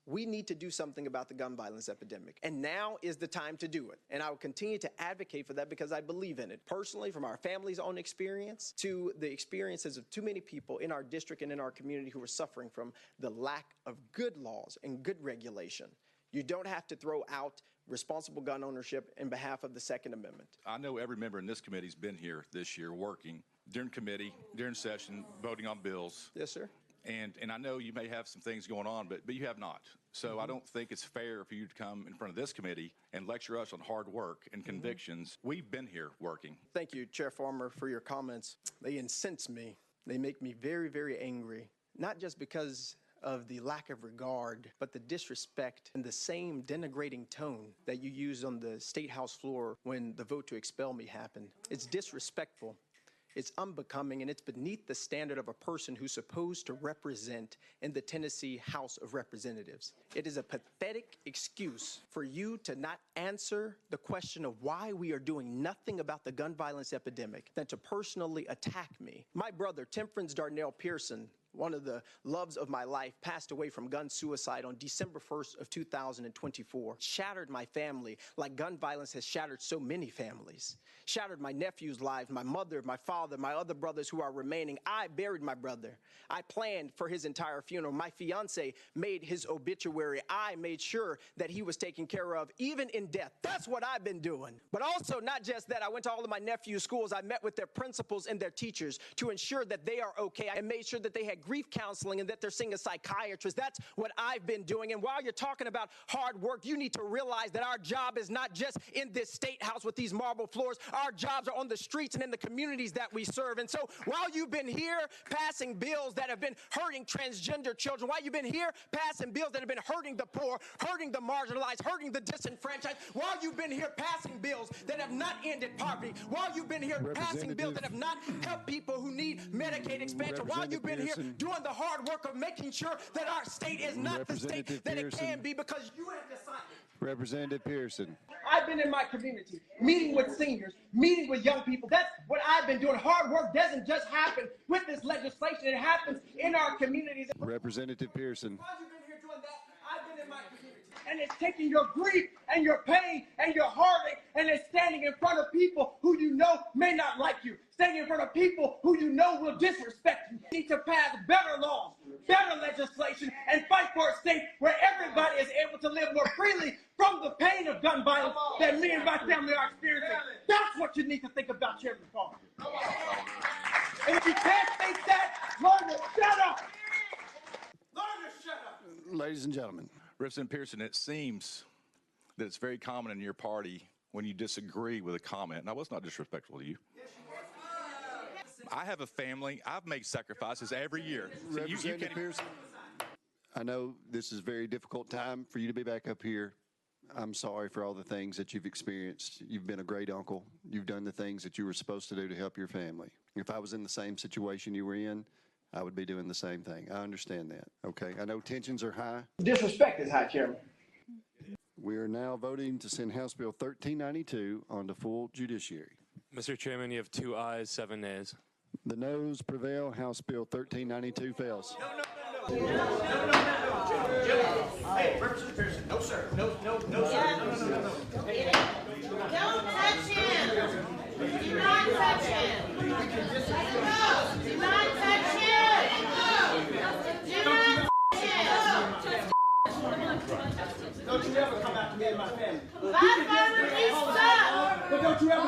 We need to do something about the gun violence epidemic, and now is the time to do it. And I will continue to advocate for that because I believe in it. Personally, from our family's own experience to the experiences of too many people in our district and in our community who are suffering from the lack of good laws and good regulation. You don't have to throw out responsible gun ownership in behalf of the Second Amendment. I know every member in this committee's been here this year working during committee, during session, voting on bills. Yes, sir. And I know you may have some things going on, but you have not. So I don't think it's fair for you to come in front of this committee and lecture us on hard work and convictions. We've been here working. Thank you, Chair Farmer, for your comments. They incense me. They make me very, very angry, not just because of the lack of regard, but the disrespect and the same denigrating tone that you used on the State House floor when the vote to expel me happened. It's disrespectful. It's unbecoming, and it's beneath the standard of a person who's supposed to represent in the Tennessee House of Representatives. It is a pathetic excuse for you to not answer the question of why we are doing nothing about the gun violence epidemic than to personally attack me. My brother, Temperance Darnell Pearson, one of the loves of my life, passed away from gun suicide on December 1st of 2024. Shattered my family like gun violence has shattered so many families. Shattered my nephew's lives, my mother, my father, my other brothers who are remaining. I buried my brother. I planned for his entire funeral. My fiance made his obituary. I made sure that he was taken care of, even in death. That's what I've been doing. But also, not just that, I went to all of my nephew's schools. I met with their principals and their teachers to ensure that they are okay. I made sure that they had grief counseling and that they're seeing a psychiatrist. That's what I've been doing. And while you're talking about hard work, you need to realize that our job is not just in this state house with these marble floors. Our jobs are on the streets and in the communities that we serve. And so while you've been here passing bills that have been hurting transgender children, while you've been here passing bills that have been hurting the poor, hurting the marginalized, hurting the disenfranchised, while you've been here passing bills that have not ended poverty, while you've been here passing bills that have not helped people who need Medicaid expansion, while you've been here doing the hard work of making sure that our state is not the state that it can be, because you have decided. Representative Pearson. I've been in my community, meeting with seniors, meeting with young people. That's what I've been doing. Hard work doesn't just happen with this legislation. It happens in our communities. Representative Pearson. While you've been here doing that, I've been in my community. And it's taking your grief and your pain and your heartache, and it's standing in front of people who you know may not like you, standing in front of people who you know will disrespect you. You need to pass better laws, better legislation, and fight for a state where everybody is able to live more freely from the pain of gun violence that me and my family are experiencing. That's what you need to think about, Chairman Farmer. And if you can't think that, learn to shut up. Learn to shut up. Ladies and gentlemen. Representative Pearson, it seems that it's very common in your party when you disagree with a comment. And I was not disrespectful to you. I have a family. I've made sacrifices every year. So Representative Pearson, I know this is a very difficult time for you to be back up here. I'm sorry for all the things that you've experienced. You've been a great uncle. You've done the things that you were supposed to do to help your family. If I was in the same situation you were in, I would be doing the same thing. I understand that, okay? I know tensions are high. Disrespect is high, Chairman. We are now voting to send House Bill 1392 on to full judiciary. Mr. Chairman, you have 2 ayes, 7 nays. The noes prevail. House Bill 1392 fails. No. Hey, Representative Pearson, no, sir. No, sir. No. Don't touch him. Do not touch him. Do not touch him. Do not touch him. Don't you ever come after me and my family. My father is stuck. But don't you ever